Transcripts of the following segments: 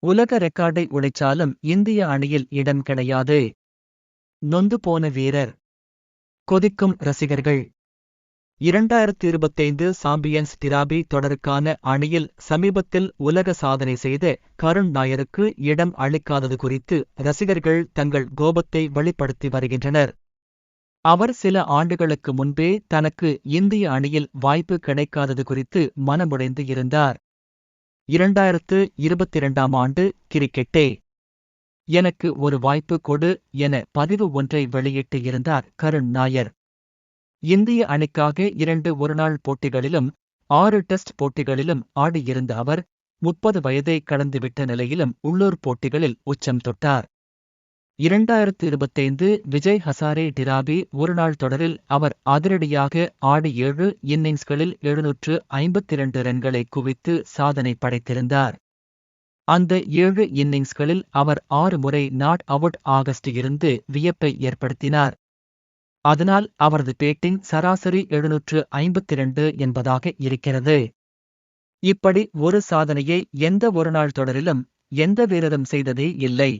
உலக ரெக்கார்டை உடைச்சாலும் இந்திய அணியில் இடம் கிடையாது. நொந்து போன வீரர். கொதிக்கும் ரசிகர்கள். 2025 சாம்பியன்ஸ் டிராபி தொடருக்கான அணியில் சமீபத்தில் உலக சாதனை செய்த கருண் நாயருக்கு இடம் அளிக்காதது குறித்து ரசிகர்கள் தங்கள் கோபத்தை வெளிப்படுத்தி வருகின்றனர். அவர் சில ஆண்டுகளுக்கு முன்பே தனக்கு இந்திய அணியில் வாய்ப்பு கிடைக்காதது குறித்து மனமுடைந்து இருந்தார். 2022ஆம் ஆண்டு கிரிக்கெட்டே எனக்கு ஒரு வாய்ப்பு கொடு என பதிவு ஒன்றை வெளியிட்டு இருந்தார் கருண் நாயர். இந்திய அணிக்காக 2 ஒருநாள் போட்டிகளிலும் 6 டெஸ்ட் போட்டிகளிலும் ஆடியிருந்த அவர் 30 வயதை கடந்துவிட்ட நிலையிலும் உள்ளூர் போட்டிகளில் உச்சம் தொட்டார். 2025 விஜய் ஹசாரே டிராபி ஒருநாள் தொடரில் அவர் அதிரடியாக ஆடி 7 இன்னிங்ஸ்களில் 752 ரன்களை குவித்து சாதனை படைத்திருந்தார். அந்த 7 இன்னிங்ஸ்களில் அவர் 6 முறை நாட் அவுட் ஆகஸ்ட் இருந்து வியப்பை ஏற்படுத்தினார். அதனால் அவரது பேட்டிங் சராசரி 752 என்பதாக இருக்கிறது. இப்படி ஒரு சாதனையை எந்த ஒருநாள் தொடரிலும் எந்த வீரரும் செய்ததே இல்லை.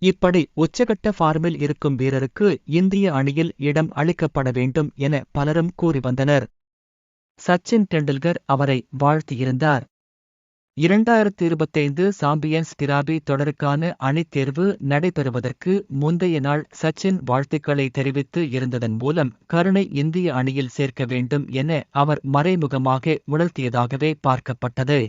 இப்படி உச்சகட்ட ஃபார்மில் இருக்கும் வீரருக்கு இந்திய அணியில் இடம் அளிக்கப்பட வேண்டும் என பலரும் கூறி வந்தனர். சச்சின் டெண்டுல்கர் அவரை வாழ்த்தியிருந்தார். 2025 சாம்பியன்ஸ் டிராபி தொடருக்கான அணித் தேர்வு நடைபெறுவதற்கு முந்தைய நாள் சச்சின் வாழ்த்துக்களை தெரிவித்து இருந்ததன் மூலம் கருணை இந்திய அணியில் சேர்க்க வேண்டும் என அவர் மறைமுகமாக உணர்த்தியதாகவே பார்க்கப்பட்டது.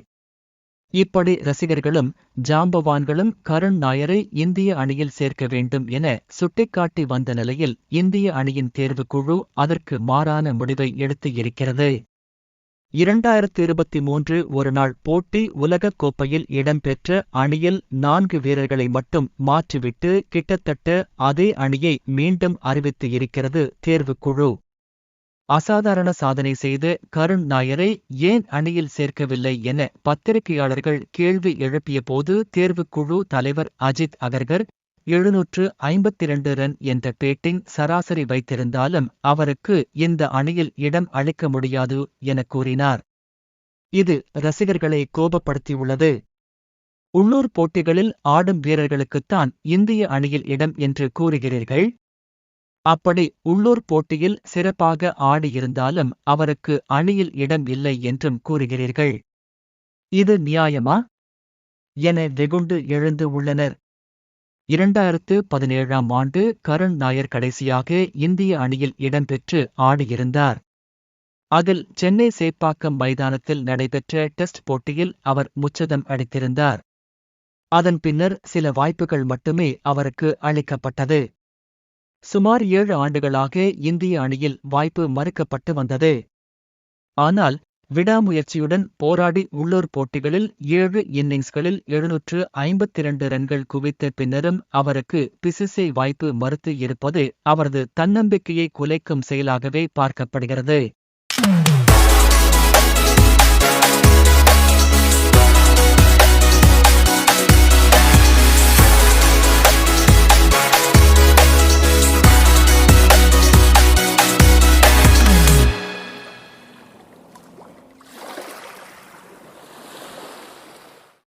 இப்படி ரசிகர்களும் ஜாம்பவான்களும் கருண் நாயரை இந்திய அணியில் சேர்க்க வேண்டும் என சுட்டிக்காட்டி வந்த நிலையில் இந்திய அணியின் தேர்வுக்குழு அதற்கு மாறான முடிவை எடுத்து இருக்கிறது. 2023 ஒருநாள் போட்டி உலகக் கோப்பையில் இடம்பெற்ற அணியில் 4 வீரர்களை மட்டும் மாற்றிவிட்டு கிட்டத்தட்ட அதே அணியை மீண்டும் அறிவித்து இருக்கிறது தேர்வுக்குழு. அசாதாரண சாதனை செய்த கருண் நாயரை ஏன் அணியில் சேர்க்கவில்லை என பத்திரிகையாளர்கள் கேள்வி எழுப்பிய போது தேர்வுக்குழு தலைவர் அஜித் அகர்கர் 752 ரன் என்ற பேட்டிங் சராசரி வைத்திருந்தாலும் அவருக்கு இந்த அணியில் இடம் அளிக்க முடியாது என கூறினார். இது ரசிகர்களை கோபப்படுத்தியுள்ளது. உள்ளூர் போட்டிகளில் ஆடும் வீரர்களுக்குத்தான் இந்திய அணியில் இடம் என்று கூறுகிறீர்கள். அப்படி உள்ளூர் போட்டியில் சிறப்பாக ஆடியிருந்தாலும் அவருக்கு அணியில் இடம் இல்லை என்றும் கூறுகிறீர்கள். இது நியாயமா என வெகுண்டு எழுந்து உள்ளனர். 2017ஆம் ஆண்டு கருண் நாயர் கடைசியாக இந்திய அணியில் இடம்பெற்று ஆடியிருந்தார். அதில் சென்னை சேப்பாக்கம் மைதானத்தில் நடைபெற்ற டெஸ்ட் போட்டியில் அவர் முச்சதம் அடித்திருந்தார். அதன் பின்னர் சில வாய்ப்புகள் மட்டுமே அவருக்கு அளிக்கப்பட்டது. சுமார் 7 ஆண்டுகளாக இந்திய அணியில் வாய்ப்பு மறுக்கப்பட்டு வந்தது. ஆனால் விடாமுயற்சியுடன் போராடி உள்ளூர் போட்டிகளில் 7 இன்னிங்ஸ்களில் 752 ரன்கள் குவித்த பின்னரும் அவருக்கு பிசிசிஐ வாய்ப்பு மறுத்து இருப்பது அவரது தன்னம்பிக்கையை குலைக்கும் செயலாகவே பார்க்கப்படுகிறது.